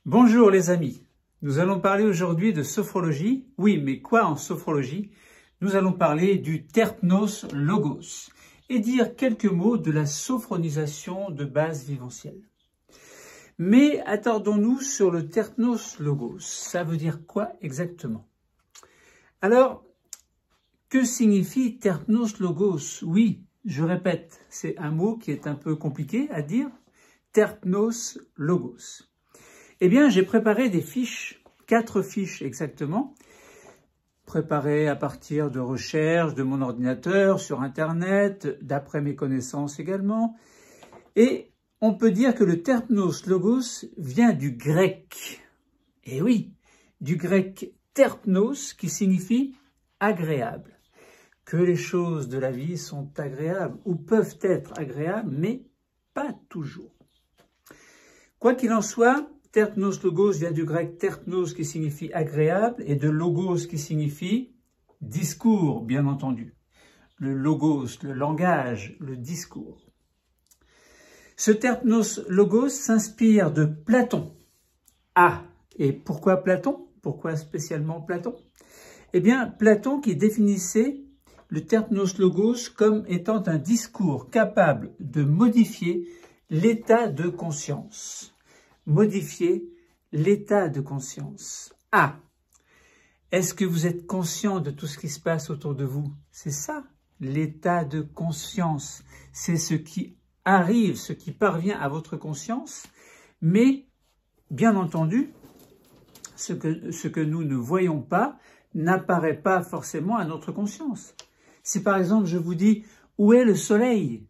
Bonjour les amis, nous allons parler aujourd'hui de sophrologie. Oui, mais quoi en sophrologie? Nous allons parler du terpnos logos et dire quelques mots de la sophronisation de base viventielle. Mais attardons-nous sur le terpnos logos. Ça veut dire quoi exactement? Alors, que signifie terpnos logos? Oui, je répète, c'est un mot qui est un peu compliqué à dire. Terpnos logos. Eh bien, j'ai préparé des fiches, 4 fiches exactement, préparées à partir de recherches de mon ordinateur, sur Internet, d'après mes connaissances également. Et on peut dire que le terpnos logos vient du grec. Eh oui, du grec terpnos qui signifie agréable. Que les choses de la vie sont agréables ou peuvent être agréables, mais pas toujours. Quoi qu'il en soit, terpnos logos vient du grec terpnos qui signifie agréable et de logos qui signifie discours, bien entendu. Le logos, le langage, le discours. Ce terpnos logos s'inspire de Platon. Ah, et pourquoi Platon? Pourquoi spécialement Platon? Eh bien, Platon qui définissait le terpnos logos comme étant un discours capable de modifier l'état de conscience. Modifier l'état de conscience. Ah, est-ce que vous êtes conscient de tout ce qui se passe autour de vous? C'est ça, l'état de conscience. C'est ce qui arrive, ce qui parvient à votre conscience, mais bien entendu, ce que nous ne voyons pas n'apparaît pas forcément à notre conscience. Si par exemple je vous dis « Où est le soleil ?»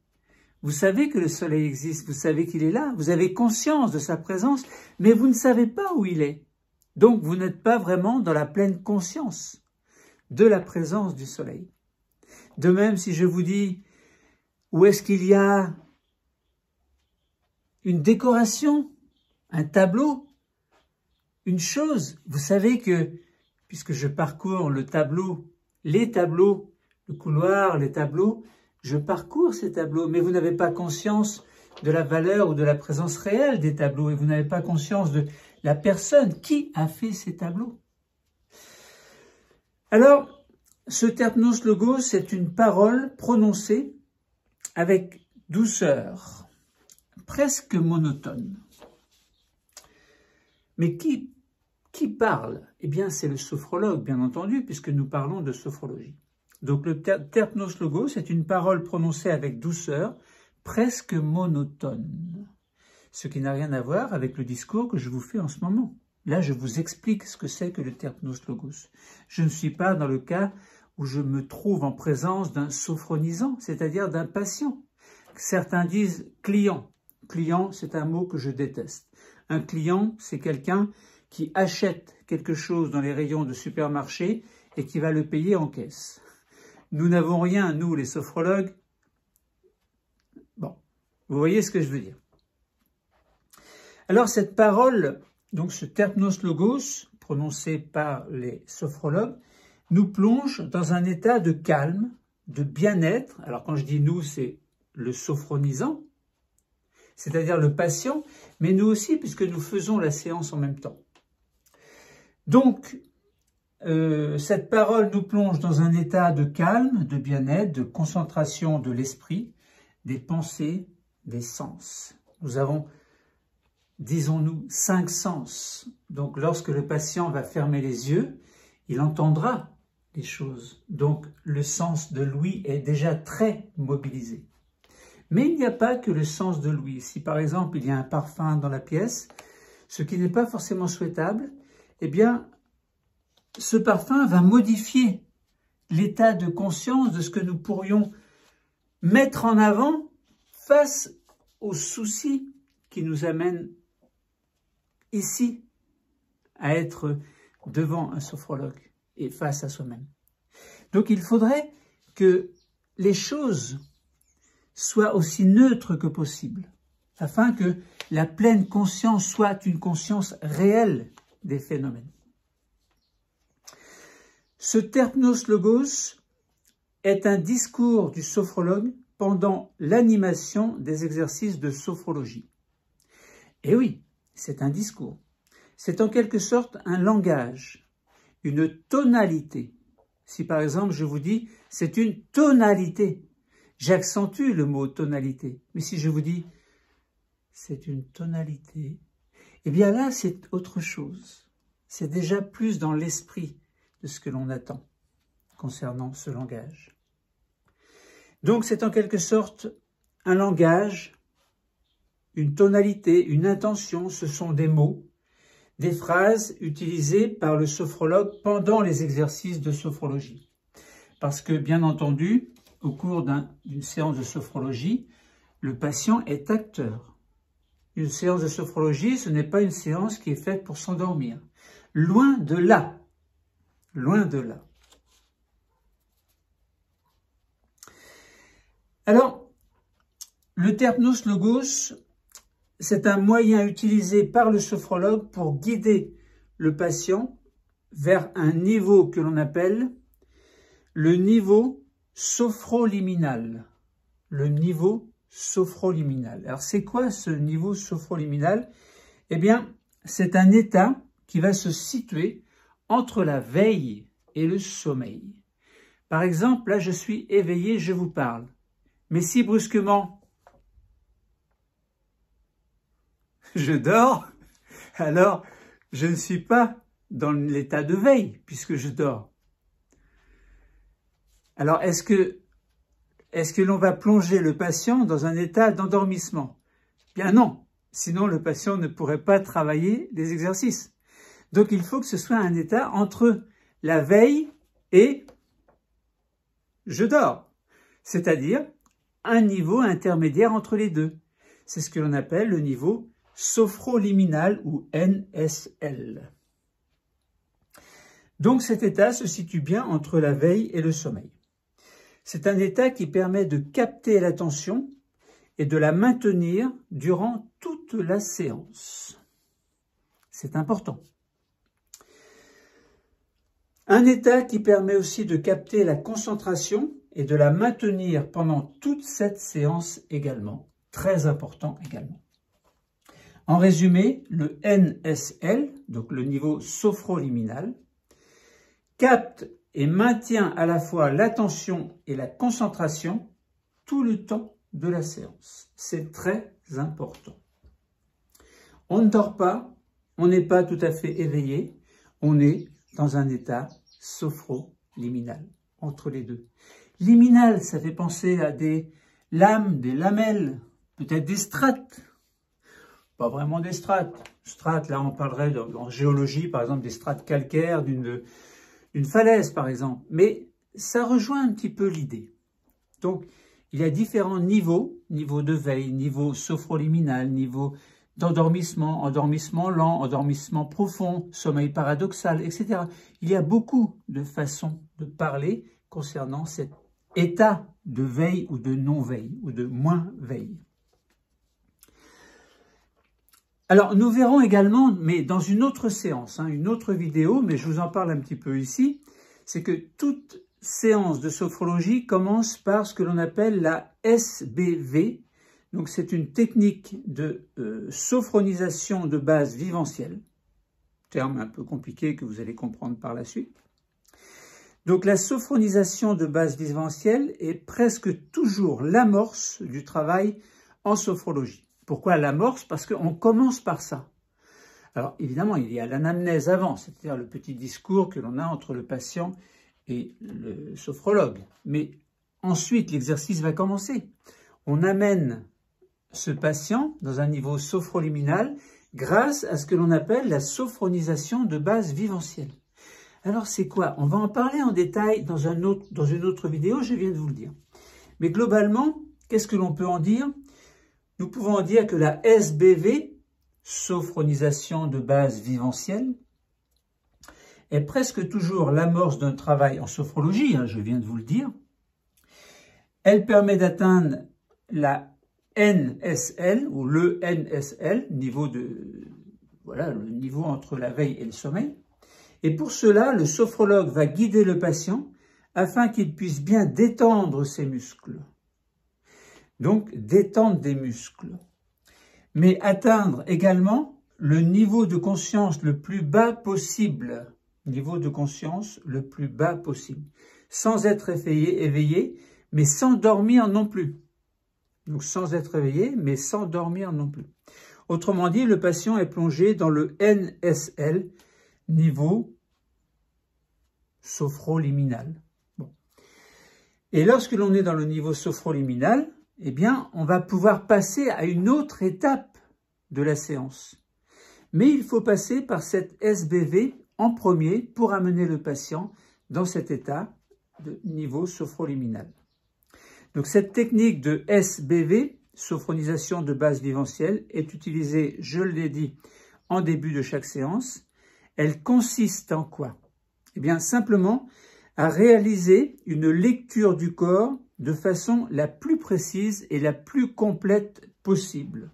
Vous savez que le soleil existe, vous savez qu'il est là, vous avez conscience de sa présence, mais vous ne savez pas où il est. Donc vous n'êtes pas vraiment dans la pleine conscience de la présence du soleil. De même, si je vous dis où est-ce qu'il y a une décoration, un tableau, une chose, vous savez que, puisque je parcours le tableau, les tableaux, le couloir, les tableaux, je parcours ces tableaux, mais vous n'avez pas conscience de la valeur ou de la présence réelle des tableaux et vous n'avez pas conscience de la personne qui a fait ces tableaux. Alors, ce terpnos logos, c'est une parole prononcée avec douceur, presque monotone. Mais qui parle? Eh bien, c'est le sophrologue, bien entendu, puisque nous parlons de sophrologie. Donc le terpnos logos, c'est une parole prononcée avec douceur, presque monotone. Ce qui n'a rien à voir avec le discours que je vous fais en ce moment. Là, je vous explique ce que c'est que le terpnos logos. Je ne suis pas dans le cas où je me trouve en présence d'un sophronisant, c'est-à-dire d'un patient. Certains disent client. Client, c'est un mot que je déteste. Un client, c'est quelqu'un qui achète quelque chose dans les rayons de supermarché et qui va le payer en caisse. Nous n'avons rien, nous, les sophrologues. Bon, vous voyez ce que je veux dire. Alors, cette parole, donc ce terpnos logos, prononcé par les sophrologues, nous plonge dans un état de calme, de bien-être. Alors, quand je dis nous, c'est le sophronisant, c'est-à-dire le patient, mais nous aussi, puisque nous faisons la séance en même temps. Donc, cette parole nous plonge dans un état de calme, de bien-être, de concentration de l'esprit, des pensées, des sens. Nous avons, disons-nous, 5 sens. Donc lorsque le patient va fermer les yeux, il entendra les choses. Donc le sens de l'ouïe est déjà très mobilisé. Mais il n'y a pas que le sens de l'ouïe. Si par exemple il y a un parfum dans la pièce, ce qui n'est pas forcément souhaitable, eh bien ce parfum va modifier l'état de conscience de ce que nous pourrions mettre en avant face aux soucis qui nous amènent ici à être devant un sophrologue et face à soi-même. Donc il faudrait que les choses soient aussi neutres que possible, afin que la pleine conscience soit une conscience réelle des phénomènes. Ce terpnos logos est un discours du sophrologue pendant l'animation des exercices de sophrologie. Et oui, c'est un discours. c'est en quelque sorte un langage, une tonalité. Si par exemple je vous dis « c'est une tonalité », j'accentue le mot tonalité. Mais si je vous dis « c'est une tonalité », eh bien là c'est autre chose. C'est déjà plus dans l'esprit de ce que l'on attend concernant ce langage. Donc c'est en quelque sorte un langage, une tonalité, une intention, ce sont des mots, des phrases utilisées par le sophrologue pendant les exercices de sophrologie. Parce que, bien entendu, au cours d'une séance de sophrologie, le patient est acteur. Une séance de sophrologie, ce n'est pas une séance qui est faite pour s'endormir. Loin de là. Loin de là. Alors, le Terpnos Logos, c'est un moyen utilisé par le sophrologue pour guider le patient vers un niveau que l'on appelle le niveau sophroliminal. Le niveau sophroliminal. Alors, c'est quoi ce niveau sophroliminal? Eh bien, c'est un état qui va se situer entre la veille et le sommeil. Par exemple, là, je suis éveillé, je vous parle. Mais si brusquement, je dors, alors je ne suis pas dans l'état de veille puisque je dors. Alors, est-ce que l'on va plonger le patient dans un état d'endormissement? Bien non, sinon le patient ne pourrait pas travailler les exercices. Donc, il faut que ce soit un état entre la veille et je dors, c'est-à-dire un niveau intermédiaire entre les deux. C'est ce que l'on appelle le niveau sophroliminal ou NSL. Donc cet état se situe bien entre la veille et le sommeil. C'est un état qui permet de capter l'attention et de la maintenir durant toute la séance. C'est important. Un état qui permet aussi de capter la concentration et de la maintenir pendant toute cette séance également. Très important également. En résumé, le NSL, donc le niveau sophroliminal, capte et maintient à la fois l'attention et la concentration tout le temps de la séance. C'est très important. On ne dort pas, on n'est pas tout à fait éveillé, on est dans un état sophroliminal, entre les deux. Liminal, ça fait penser à des lames, des lamelles, peut-être des strates. Pas vraiment des strates. Strates, là on parlerait en géologie, par exemple, des strates calcaires d'une falaise, par exemple. Mais ça rejoint un petit peu l'idée. Donc, il y a différents niveaux, niveau de veille, niveau sophroliminal, niveau d'endormissement, endormissement lent, endormissement profond, sommeil paradoxal, etc. Il y a beaucoup de façons de parler concernant cet état de veille ou de non-veille ou de moins veille. Alors, nous verrons également, mais dans une autre séance, une autre vidéo, mais je vous en parle un petit peu ici, c'est que toute séance de sophrologie commence par ce que l'on appelle la SBV. Donc, c'est une technique de sophronisation de base viventielle, terme un peu compliqué que vous allez comprendre par la suite. Donc, la sophronisation de base viventielle est presque toujours l'amorce du travail en sophrologie. Pourquoi l'amorce? Parce qu'on commence par ça. Alors, évidemment, il y a l'anamnèse avant, c'est-à-dire le petit discours que l'on a entre le patient et le sophrologue. Mais ensuite, l'exercice va commencer. On amène ce patient dans un niveau sophroliminal grâce à ce que l'on appelle la sophronisation de base viventielle. Alors, c'est quoi? On va en parler en détail dans une autre vidéo, je viens de vous le dire. Mais globalement, qu'est-ce que l'on peut en dire? Nous pouvons en dire que la SBV, sophronisation de base viventielle, est presque toujours l'amorce d'un travail en sophrologie, je viens de vous le dire. Elle permet d'atteindre la NSL ou le NSL, le niveau entre la veille et le sommeil. Et pour cela, le sophrologue va guider le patient afin qu'il puisse bien détendre ses muscles. Donc, détendre des muscles. Mais atteindre également le niveau de conscience le plus bas possible. Niveau de conscience le plus bas possible. Sans être éveillé, mais sans dormir non plus. Donc sans être éveillé, mais sans dormir non plus. Autrement dit, le patient est plongé dans le NSL, niveau sophroliminal. Bon. Et lorsque l'on est dans le niveau sophroliminal, eh bien, on va pouvoir passer à une autre étape de la séance. Mais il faut passer par cette SBV en premier pour amener le patient dans cet état de niveau sophroliminal. Donc cette technique de SBV, sophronisation de base viventielle, est utilisée, je l'ai dit, en début de chaque séance. Elle consiste en quoi? Eh bien, simplement à réaliser une lecture du corps de façon la plus précise et la plus complète possible.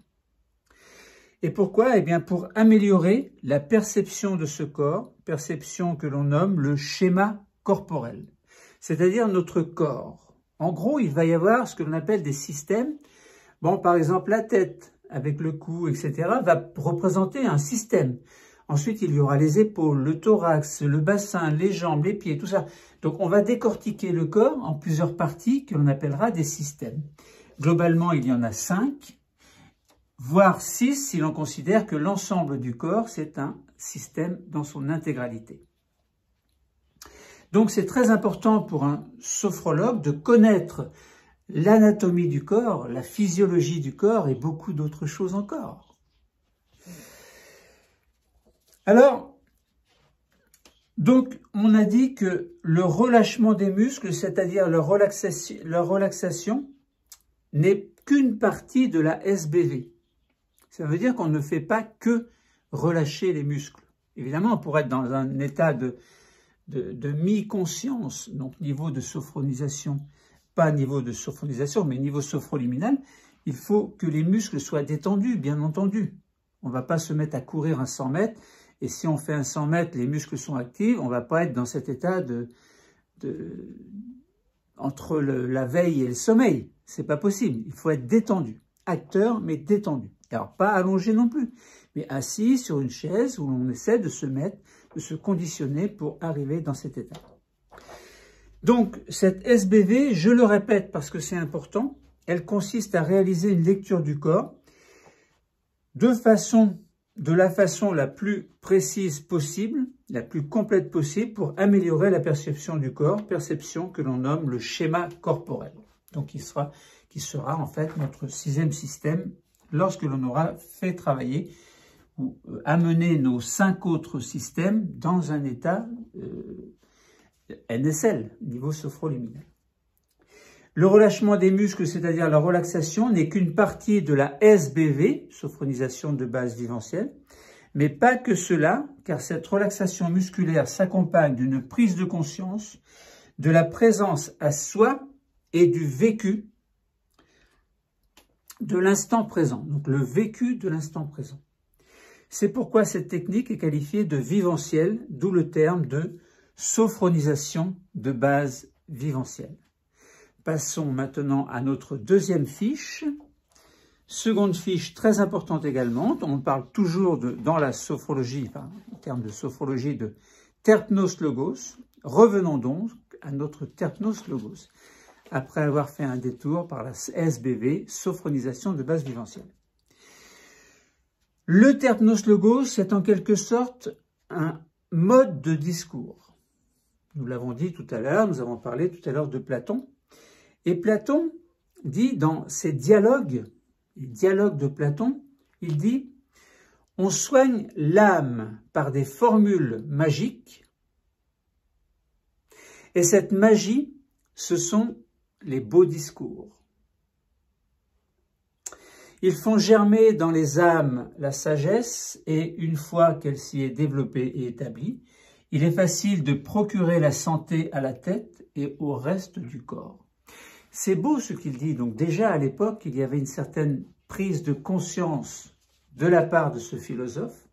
Et pourquoi? Eh bien, pour améliorer la perception de ce corps, perception que l'on nomme le schéma corporel, c'est-à-dire notre corps. En gros, il va y avoir ce que l'on appelle des systèmes. Bon, par exemple, la tête, avec le cou, etc., va représenter un système. Ensuite, il y aura les épaules, le thorax, le bassin, les jambes, les pieds, tout ça. Donc, on va décortiquer le corps en plusieurs parties que l'on appellera des systèmes. Globalement, il y en a 5. Voire 6 si l'on considère que l'ensemble du corps, c'est un système dans son intégralité. Donc c'est très important pour un sophrologue de connaître l'anatomie du corps, la physiologie du corps et beaucoup d'autres choses encore. Alors, donc on a dit que le relâchement des muscles, c'est-à-dire leur relaxation n'est qu'une partie de la SBV. Ça veut dire qu'on ne fait pas que relâcher les muscles. Évidemment, pour être dans un état de mi-conscience, donc niveau de sophronisation, pas niveau de sophronisation, mais niveau sophroliminal, il faut que les muscles soient détendus, bien entendu. On ne va pas se mettre à courir un 100 mètres, et si on fait un 100 mètres, les muscles sont actifs, on ne va pas être dans cet état entre la veille et le sommeil. C'est pas possible, il faut être détendu. Acteur, mais détendu. Alors, pas allongé non plus, mais assis sur une chaise où l'on essaie de se mettre, de se conditionner pour arriver dans cet état. Donc, cette SBV, je le répète parce que c'est important, elle consiste à réaliser une lecture du corps de la façon la plus précise possible, la plus complète possible pour améliorer la perception du corps, perception que l'on nomme le schéma corporel. Donc, qui sera en fait notre 6e système lorsque l'on aura fait travailler ou amener nos 5 autres systèmes dans un état NSL, niveau sophroliminal. Le relâchement des muscles, c'est-à-dire la relaxation, n'est qu'une partie de la SBV, sophronisation de base viventielle, mais pas que cela, car cette relaxation musculaire s'accompagne d'une prise de conscience, de la présence à soi et du vécu de l'instant présent, donc le vécu de l'instant présent. C'est pourquoi cette technique est qualifiée de viventielle, d'où le terme de sophronisation de base viventielle. Passons maintenant à notre 2e fiche. Seconde fiche très importante également, on parle toujours dans la sophrologie, en termes de sophrologie, de terpnos logos. Revenons donc à notre terpnos logos, après avoir fait un détour par la SBV, sophronisation de base viventielle. Le terpnos logos, c'est en quelque sorte un mode de discours. Nous l'avons dit tout à l'heure, nous avons parlé tout à l'heure de Platon. Et Platon dit dans ses dialogues, les dialogues de Platon, il dit « On soigne l'âme par des formules magiques, et cette magie, ce sont les beaux discours. Ils font germer dans les âmes la sagesse et une fois qu'elle s'y est développée et établie, il est facile de procurer la santé à la tête et au reste du corps. » C'est beau ce qu'il dit. Donc déjà à l'époque, il y avait une certaine prise de conscience de la part de ce philosophe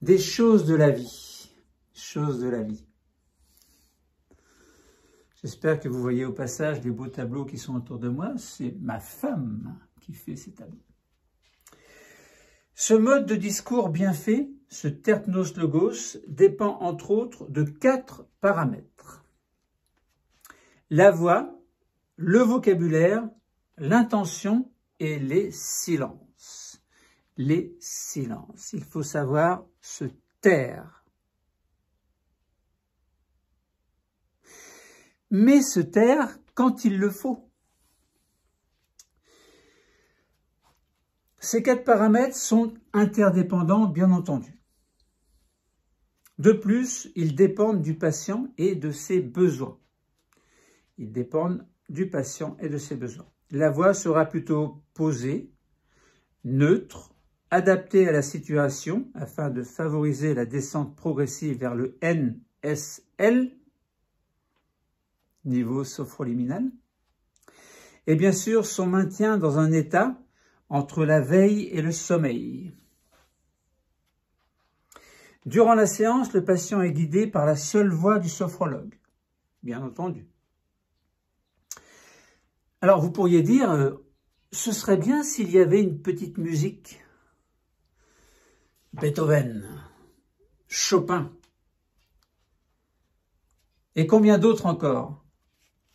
des choses de la vie. Choses de la vie. J'espère que vous voyez au passage les beaux tableaux qui sont autour de moi. C'est ma femme qui fait ces tableaux. Ce mode de discours bien fait, ce terpnos logos, dépend entre autres de 4 paramètres. La voix, le vocabulaire, l'intention et les silences. Les silences. Il faut savoir se taire. Mais se taire quand il le faut. Ces 4 paramètres sont interdépendants, bien entendu. De plus, ils dépendent du patient et de ses besoins. Ils dépendent du patient et de ses besoins. La voix sera plutôt posée, neutre, adaptée à la situation afin de favoriser la descente progressive vers le NSL, niveau sophroliminal, et bien sûr son maintien dans un état entre la veille et le sommeil. Durant la séance, le patient est guidé par la seule voix du sophrologue, bien entendu. Alors vous pourriez dire, ce serait bien s'il y avait une petite musique. Beethoven, Chopin, et combien d'autres encore?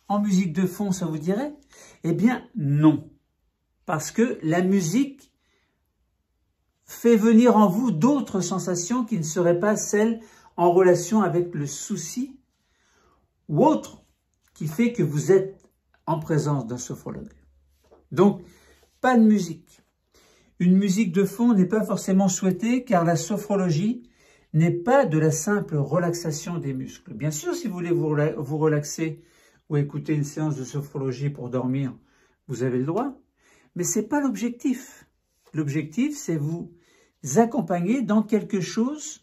En musique de fond, ça vous dirait? Eh bien, non. Parce que la musique fait venir en vous d'autres sensations qui ne seraient pas celles en relation avec le souci ou autre qui fait que vous êtes en présence d'un sophrologue. Donc, pas de musique. Une musique de fond n'est pas forcément souhaitée car la sophrologie n'est pas de la simple relaxation des muscles. Bien sûr, si vous voulez vous relaxer ou écouter une séance de sophrologie pour dormir, vous avez le droit. Mais ce n'est pas l'objectif. L'objectif, c'est vous accompagner dans quelque chose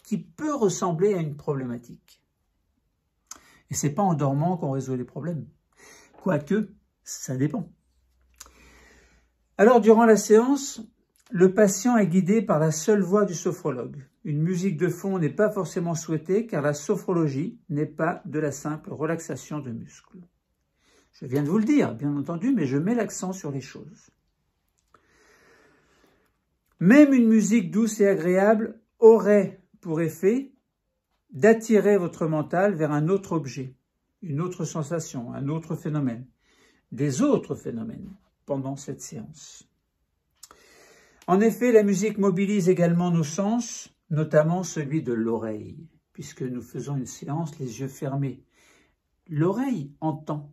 qui peut ressembler à une problématique. Et ce n'est pas en dormant qu'on résout les problèmes. Quoique, ça dépend. Alors, durant la séance, le patient est guidé par la seule voix du sophrologue. Une musique de fond n'est pas forcément souhaitée car la sophrologie n'est pas de la simple relaxation de muscles. Je viens de vous le dire, bien entendu, mais je mets l'accent sur les choses. Même une musique douce et agréable aurait pour effet d'attirer votre mental vers un autre objet, une autre sensation, un autre phénomène, des autres phénomènes pendant cette séance. En effet, la musique mobilise également nos sens, notamment celui de l'oreille, puisque nous faisons une séance les yeux fermés. L'oreille entend,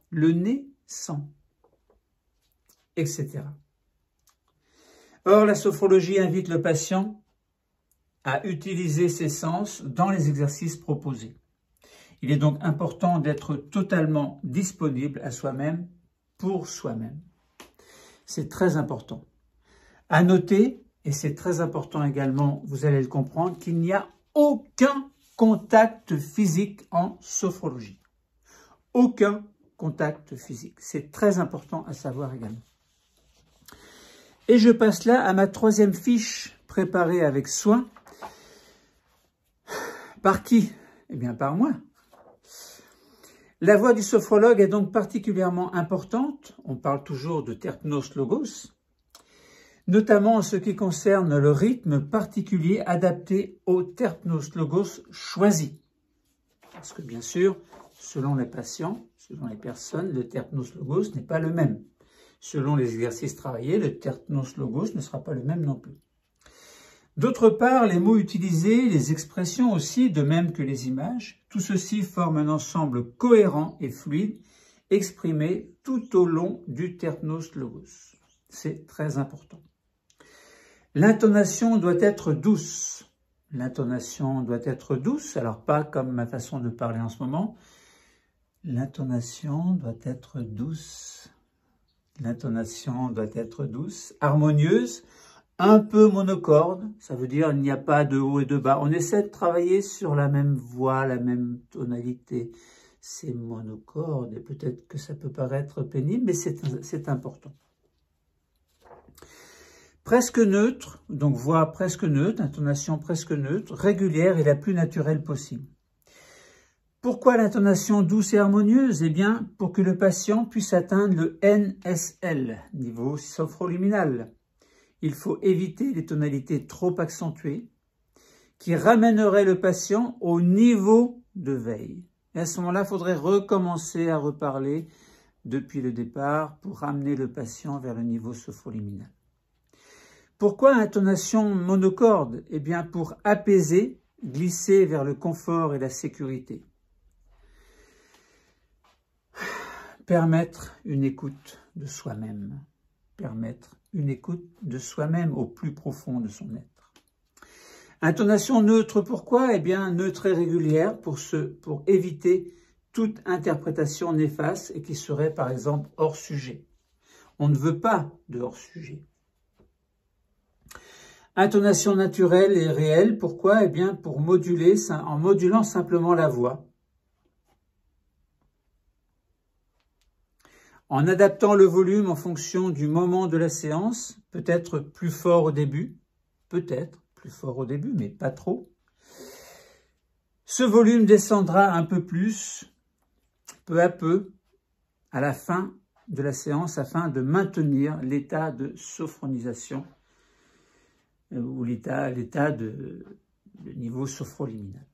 le nez sent, etc. Or, la sophrologie invite le patient à utiliser ses sens dans les exercices proposés. Il est donc important d'être totalement disponible à soi-même pour soi-même. C'est très important. À noter, et c'est très important également, vous allez le comprendre, qu'il n'y a aucun contact physique en sophrologie. Aucun contact physique. C'est très important à savoir également. Et je passe là à ma 3e fiche préparée avec soin. Par qui? Eh bien, par moi. La voix du sophrologue est donc particulièrement importante. On parle toujours de terpnos logos, notamment en ce qui concerne le rythme particulier adapté au terpnos logos choisi. Parce que bien sûr, selon les patients, selon les personnes, le terpnos logos n'est pas le même. Selon les exercices travaillés, le terpnos logos ne sera pas le même non plus. D'autre part, les mots utilisés, les expressions aussi, de même que les images, tout ceci forme un ensemble cohérent et fluide, exprimé tout au long du terpnos logos. C'est très important. L'intonation doit être douce. L'intonation doit être douce, alors pas comme ma façon de parler en ce moment. L'intonation doit être douce. L'intonation doit être douce, harmonieuse, un peu monocorde, ça veut dire il n'y a pas de haut et de bas. On essaie de travailler sur la même voix, la même tonalité. C'est monocorde et peut-être que ça peut paraître pénible, mais c'est important. Presque neutre, donc voix presque neutre, intonation presque neutre, régulière et la plus naturelle possible. Pourquoi l'intonation douce et harmonieuse? Eh bien, pour que le patient puisse atteindre le NSL, niveau sophroliminal. il faut éviter les tonalités trop accentuées qui ramèneraient le patient au niveau de veille. Et à ce moment-là, il faudrait recommencer à reparler depuis le départ pour ramener le patient vers le niveau sophroliminal. Pourquoi intonation monocorde? Eh bien, pour apaiser, glisser vers le confort et la sécurité. Permettre une écoute de soi-même. Permettre une écoute de soi-même au plus profond de son être. Intonation neutre, pourquoi? Eh bien, neutre et régulière pour éviter toute interprétation néfaste et qui serait, par exemple, hors sujet. On ne veut pas de hors sujet. Intonation naturelle et réelle, pourquoi? Eh bien, pour moduler, en modulant simplement la voix. En adaptant le volume en fonction du moment de la séance, peut-être plus fort au début, mais pas trop. Ce volume descendra un peu plus, peu à peu, à la fin de la séance, afin de maintenir l'état de sophronisation ou l'état de niveau sophroliminal.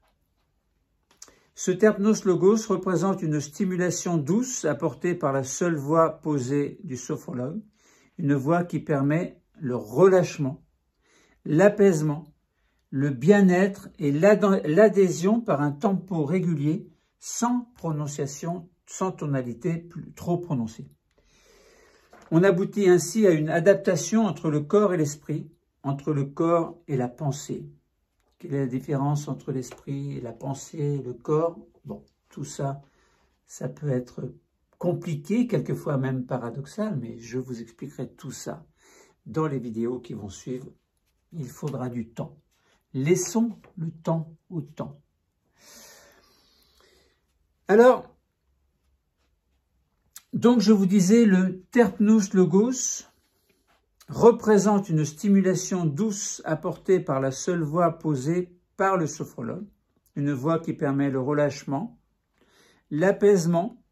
Ce terpnos logos représente une stimulation douce apportée par la seule voix posée du sophrologue, une voix qui permet le relâchement, l'apaisement, le bien-être et l'adhésion par un tempo régulier sans prononciation, sans tonalité trop prononcée. On aboutit ainsi à une adaptation entre le corps et l'esprit, entre le corps et la pensée. Quelle est la différence entre l'esprit et la pensée et le corps? Bon, tout ça, ça peut être compliqué, quelquefois même paradoxal, mais je vous expliquerai tout ça dans les vidéos qui vont suivre. Il faudra du temps. Laissons le temps au temps. Alors, donc je vous disais, le terpnos logos représente une stimulation douce apportée par la seule voix posée par le sophrologue, une voix qui permet le relâchement, l'apaisement,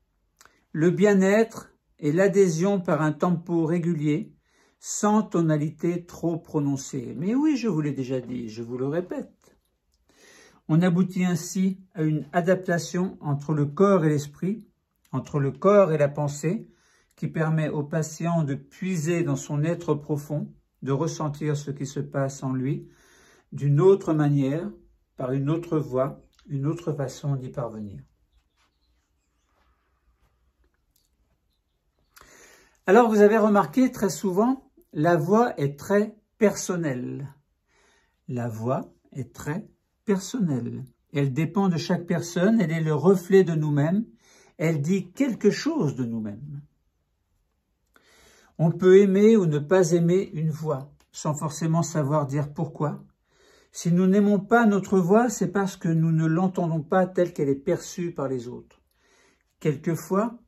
le bien-être et l'adhésion par un tempo régulier, sans tonalité trop prononcée. Mais oui, je vous l'ai déjà dit, je vous le répète. On aboutit ainsi à une adaptation entre le corps et l'esprit, entre le corps et la pensée, qui permet au patient de puiser dans son être profond, de ressentir ce qui se passe en lui d'une autre manière, par une autre voie, une autre façon d'y parvenir. Alors, vous avez remarqué très souvent, la voix est très personnelle. La voix est très personnelle. Elle dépend de chaque personne, elle est le reflet de nous-mêmes, elle dit quelque chose de nous-mêmes. On peut aimer ou ne pas aimer une voix, sans forcément savoir dire pourquoi. Si nous n'aimons pas notre voix, c'est parce que nous ne l'entendons pas telle qu'elle est perçue par les autres. Quelquefois,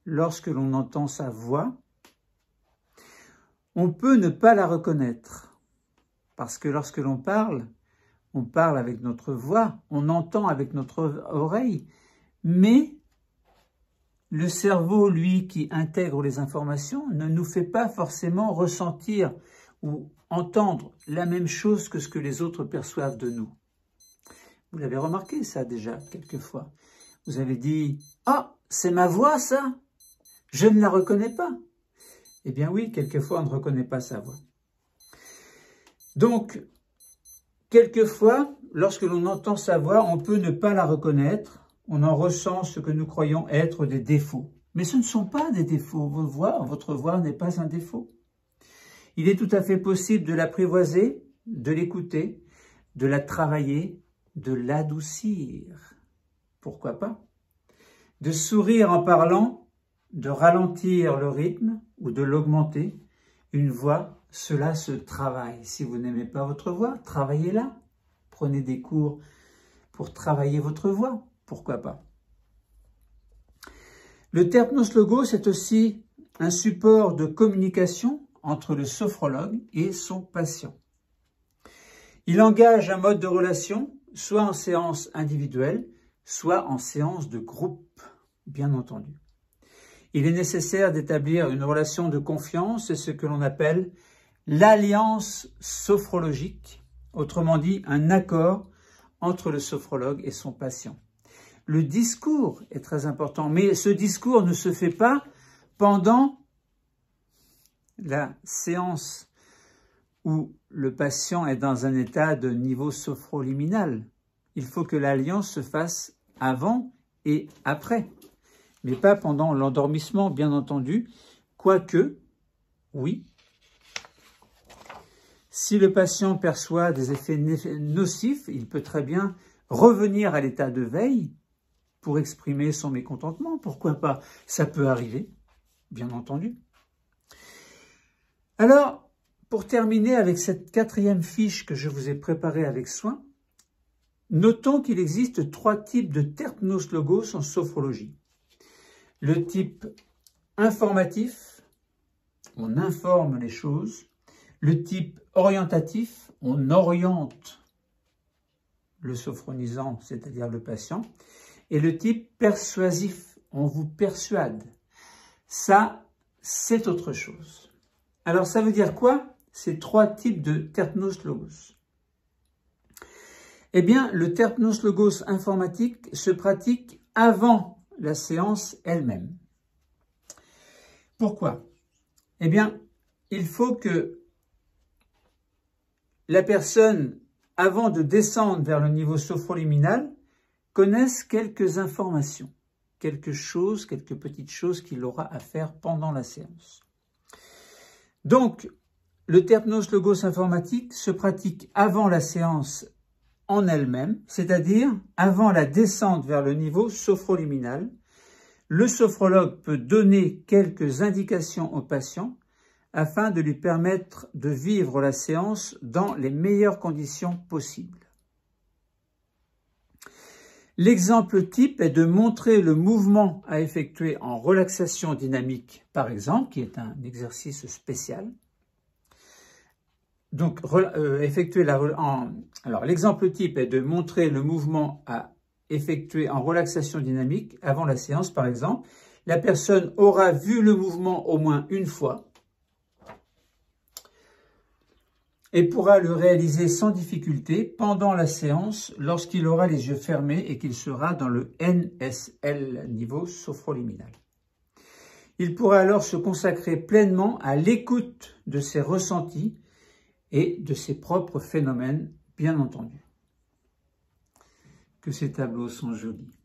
lorsque l'on entend sa voix, on peut ne pas la reconnaître. Parce que lorsque l'on parle avec notre voix, on entend avec notre oreille, mais le cerveau, lui, qui intègre les informations, ne nous fait pas forcément ressentir ou entendre la même chose que ce que les autres perçoivent de nous. Vous l'avez remarqué, ça, déjà, quelquefois. Vous avez dit « Ah, c'est ma voix, ça? Je ne la reconnais pas. » Eh bien oui, quelquefois, on ne reconnaît pas sa voix. Donc, quelquefois, lorsque l'on entend sa voix, on peut ne pas la reconnaître. On en ressent ce que nous croyons être des défauts. Mais ce ne sont pas des défauts. Votre voix n'est pas un défaut. Il est tout à fait possible de l'apprivoiser, de l'écouter, de la travailler, de l'adoucir. Pourquoi pas? De sourire en parlant, de ralentir le rythme ou de l'augmenter. Une voix, cela se travaille. Si vous n'aimez pas votre voix, travaillez-la. Prenez des cours pour travailler votre voix. Pourquoi pas? Le terpnos logos est aussi un support de communication entre le sophrologue et son patient. Il engage un mode de relation, soit en séance individuelle, soit en séance de groupe, bien entendu. Il est nécessaire d'établir une relation de confiance, c'est ce que l'on appelle l'alliance sophrologique, autrement dit un accord entre le sophrologue et son patient. Le discours est très important, mais ce discours ne se fait pas pendant la séance où le patient est dans un état de niveau sophroliminal. Il faut que l'alliance se fasse avant et après, mais pas pendant l'endormissement, bien entendu, quoique, oui, si le patient perçoit des effets nocifs, il peut très bien revenir à l'état de veille pour exprimer son mécontentement. Pourquoi pas? Ça peut arriver, bien entendu. Alors, pour terminer avec cette 4e fiche que je vous ai préparée avec soin, notons qu'il existe 3 types de terpnos logos en sophrologie. Le type informatif, on informe les choses. Le type orientatif, on oriente le sophronisant, c'est-à-dire le patient. Et le type persuasif, on vous persuade. Ça, c'est autre chose. Alors, ça veut dire quoi, ces 3 types de terpnos logos? Eh bien, le terpnos logos informatique se pratique avant la séance elle-même. Pourquoi? Eh bien, il faut que la personne, avant de descendre vers le niveau sophroliminal, connaisse quelques informations, quelques petites choses qu'il aura à faire pendant la séance. Donc, le terpnos logos informatique se pratique avant la séance en elle-même, c'est-à-dire avant la descente vers le niveau sophroliminal. Le sophrologue peut donner quelques indications au patient afin de lui permettre de vivre la séance dans les meilleures conditions possibles. L'exemple type est de montrer le mouvement à effectuer en relaxation dynamique, par exemple, qui est un exercice spécial. Donc, l'exemple type est de montrer le mouvement à effectuer en relaxation dynamique avant la séance, par exemple. La personne aura vu le mouvement au moins une fois et pourra le réaliser sans difficulté pendant la séance lorsqu'il aura les yeux fermés et qu'il sera dans le NSL, niveau sophroliminal. Il pourra alors se consacrer pleinement à l'écoute de ses ressentis et de ses propres phénomènes, bien entendu. Que ces tableaux sont jolis.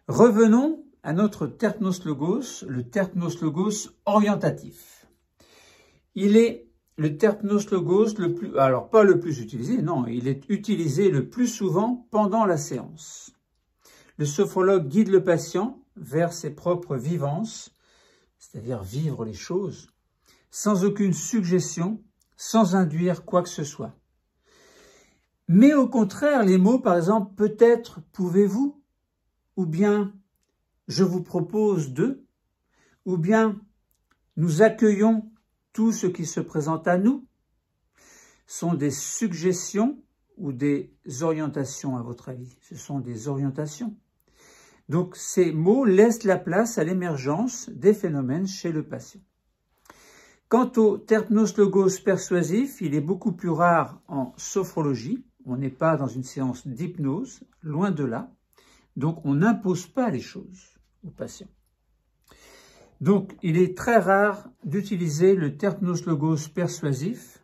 Revenons à notre terpnos logos, le terpnos logos orientatif. Il est le terpnos logos le plus, alors pas le plus utilisé, non, il est utilisé le plus souvent pendant la séance. Le sophrologue guide le patient vers ses propres vivances, c'est-à-dire vivre les choses, sans aucune suggestion, sans induire quoi que ce soit. Mais au contraire, les mots, par exemple, peut-être, pouvez-vous, ou bien je vous propose de, ou bien nous accueillons tout ce qui se présente à nous, sont des suggestions ou des orientations à votre avis. Ce sont des orientations. Donc ces mots laissent la place à l'émergence des phénomènes chez le patient. Quant au terpnos logos persuasif, il est beaucoup plus rare en sophrologie. On n'est pas dans une séance d'hypnose, loin de là. Donc on n'impose pas les choses au patient. Donc il est très rare d'utiliser le terpnos logos persuasif.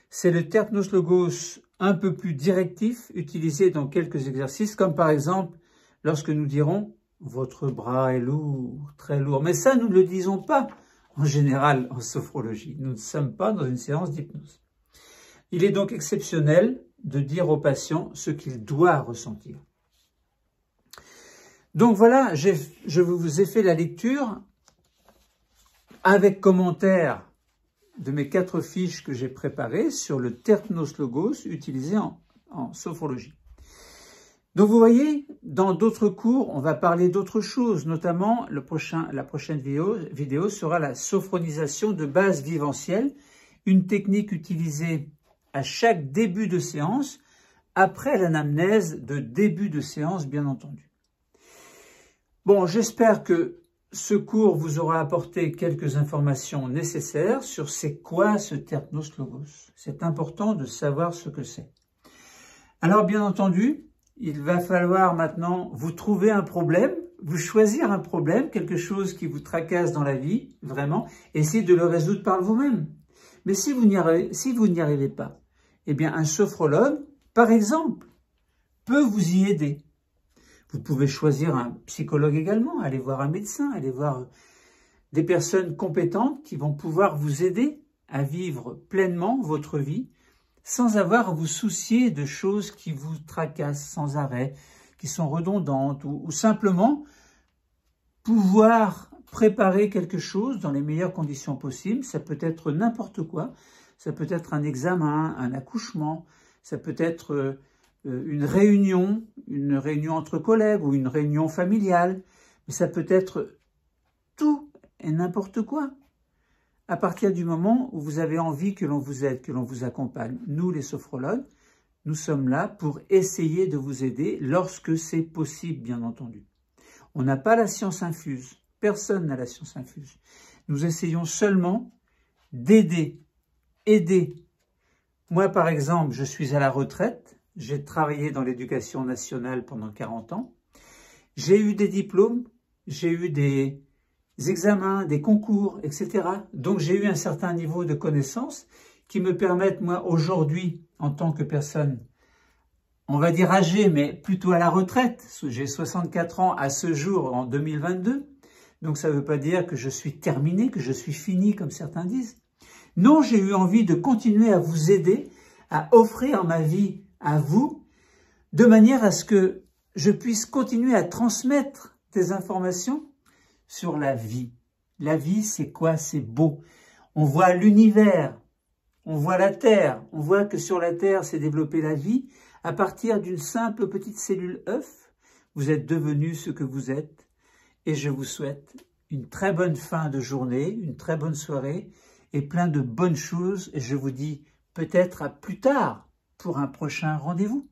C'est le terpnos logos un peu plus directif, utilisé dans quelques exercices, comme par exemple lorsque nous dirons « votre bras est lourd, très lourd ». Mais ça, nous ne le disons pas en général en sophrologie. Nous ne sommes pas dans une séance d'hypnose. Il est donc exceptionnel de dire au patient ce qu'il doit ressentir. Donc voilà, je vous ai fait la lecture avec commentaires de mes 4 fiches que j'ai préparées sur le terpnos logos utilisé en sophrologie. Donc vous voyez, dans d'autres cours, on va parler d'autres choses, notamment la prochaine vidéo sera la sophronisation de base vivencielle, une technique utilisée à chaque début de séance, après l'anamnèse de début de séance, bien entendu. Bon, j'espère que ce cours vous aura apporté quelques informations nécessaires sur c'est quoi ce Terpnos Logos. C'est important de savoir ce que c'est. Alors bien entendu, il va falloir maintenant vous trouver un problème, vous choisir un problème, quelque chose qui vous tracasse dans la vie, vraiment, essayez de le résoudre par vous-même. Mais si vous n'y arrivez pas, eh bien un sophrologue, par exemple, peut vous y aider. Vous pouvez choisir un psychologue également, aller voir un médecin, aller voir des personnes compétentes qui vont pouvoir vous aider à vivre pleinement votre vie sans avoir à vous soucier de choses qui vous tracassent sans arrêt, qui sont redondantes ou simplement pouvoir préparer quelque chose dans les meilleures conditions possibles. Ça peut être n'importe quoi, ça peut être un examen, un accouchement, ça peut être une réunion entre collègues ou une réunion familiale, mais ça peut être tout et n'importe quoi. À partir du moment où vous avez envie que l'on vous aide, que l'on vous accompagne, nous les sophrologues, nous sommes là pour essayer de vous aider lorsque c'est possible, bien entendu. On n'a pas la science infuse, personne n'a la science infuse. Nous essayons seulement d'aider, Moi, par exemple, je suis à la retraite, j'ai travaillé dans l'éducation nationale pendant 40 ans, j'ai eu des diplômes, j'ai eu des examens, des concours, etc. Donc, j'ai eu un certain niveau de connaissances qui me permettent, moi, aujourd'hui, en tant que personne, on va dire âgée, mais plutôt à la retraite. J'ai 64 ans à ce jour, en 2022. Donc, ça ne veut pas dire que je suis terminé, que je suis fini, comme certains disent. Non, j'ai eu envie de continuer à vous aider, à offrir ma vie à vous, de manière à ce que je puisse continuer à transmettre des informations sur la vie. La vie, c'est quoi? C'est beau. On voit l'univers, on voit la Terre, on voit que sur la Terre s'est développée la vie. À partir d'une simple petite cellule œuf, vous êtes devenu ce que vous êtes. Et je vous souhaite une très bonne fin de journée, une très bonne soirée et plein de bonnes choses. Et je vous dis peut-être à plus tard pour un prochain rendez-vous.